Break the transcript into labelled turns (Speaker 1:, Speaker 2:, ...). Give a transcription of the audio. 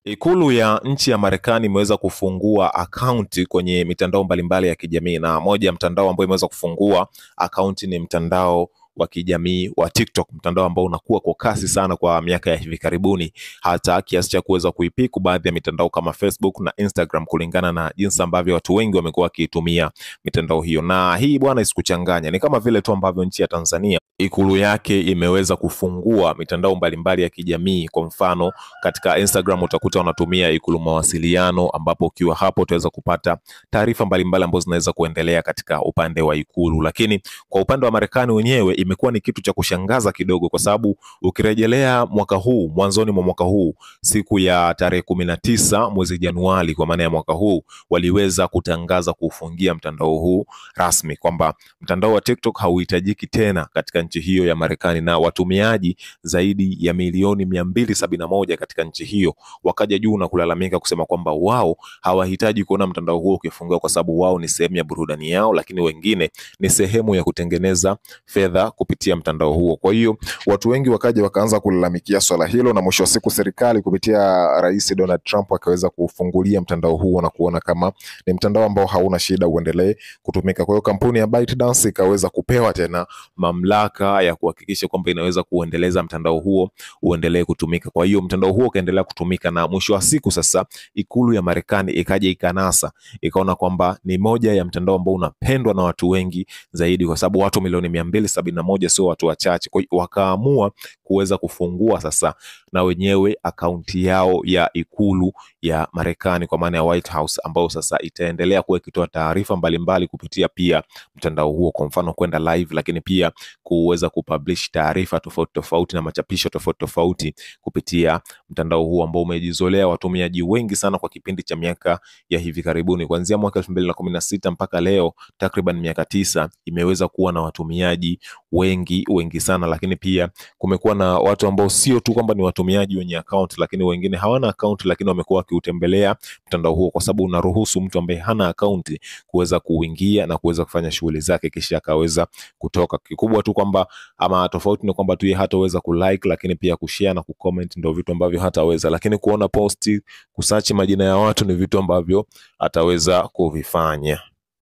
Speaker 1: Ikulu ya nchi ya Marekani imeweza kufungua akaunti kwenye mitandao mbalimbali ya kijamii, na moja ya mtandao ambao imeweza kufungua akaunti ni mtandao wa kijamii wa TikTok, mtandao ambao unakuwa kwa kasi sana kwa miaka ya hivi karibuni, hata kiasi cha kuweza kuipiku baadhi ya mitandao kama Facebook na Instagram, kulingana na jinsi ambavyo watu wengi wamekuwa wakiitumia mitandao hiyo. Na hii bwana, isikuchanganya, ni kama vile tu ambavyo nchi ya Tanzania ikulu yake imeweza kufungua mitandao mbalimbali ya kijamii. Kwa mfano, katika Instagram utakuta wanatumia ikulu mawasiliano, ambapo ukiwa hapo utaweza kupata taarifa mbalimbali ambazo zinaweza kuendelea katika upande wa ikulu. Lakini kwa upande wa Marekani wenyewe imekuwa ni kitu cha kushangaza kidogo, kwa sababu ukirejelea mwaka huu, mwanzoni mwa mwaka huu, siku ya tarehe 19 mwezi Januari kwa maana ya mwaka huu, waliweza kutangaza kuufungia mtandao huu rasmi, kwamba mtandao wa TikTok hauhitajiki tena katika nchi hiyo ya Marekani, na watumiaji zaidi ya milioni 271 katika nchi hiyo wakaja juu na kulalamika kusema kwamba wao hawahitaji kuona mtandao huo ukifungiwa, kwa sababu wao ni sehemu ya burudani yao, lakini wengine ni sehemu ya kutengeneza fedha kupitia mtandao huo. Kwa hiyo watu wengi wakaja wakaanza kulalamikia swala hilo, na mwisho wa siku serikali kupitia Rais Donald Trump akaweza kufungulia mtandao huo na kuona kama ni mtandao ambao hauna shida uendelee kutumika. Kwa hiyo kampuni ya ByteDance ikaweza kupewa tena mamlaka ya kuhakikisha kwamba inaweza kuendeleza mtandao huo uendelee kutumika. Kwa hiyo mtandao huo ukaendelea kutumika, na mwisho wa siku sasa ikulu ya Marekani ikaja ikanasa, ikaona kwamba ni moja ya mtandao ambao unapendwa na watu wengi zaidi, kwa sababu watu milioni 271 sio watu wachache. Kwa hiyo wakaamua kuweza kufungua sasa na wenyewe akaunti yao ya ikulu ya Marekani kwa maana ya White House, ambao sasa itaendelea kuwa ikitoa taarifa mbalimbali kupitia pia mtandao huo, kwa mfano kwenda live, lakini pia kuweza kupublish taarifa tofauti tofauti na machapisho tofauti tofauti kupitia mtandao huo ambao umejizolea watumiaji wengi sana kwa kipindi cha miaka ya hivi karibuni. Kuanzia mwaka 2016 mpaka leo, takriban miaka 9, imeweza kuwa na watumiaji wengi sana. Lakini pia kumekuwa na watu ambao sio tu kwamba ni watumiaji wenye account, lakini wengine hawana account, lakini wamekuwa wakiutembelea mtandao huo, kwa sababu unaruhusu mtu ambaye hana account kuweza kuingia na kuweza kufanya shughuli zake kisha akaweza kutoka. Kikubwa tu kwamba, ama tofauti ni kwamba tu yeye hataweza kulike, lakini pia kushare na kucomment ndio vitu ambavyo hataweza, lakini kuona posti, kusearch majina ya watu ni vitu ambavyo ataweza kuvifanya.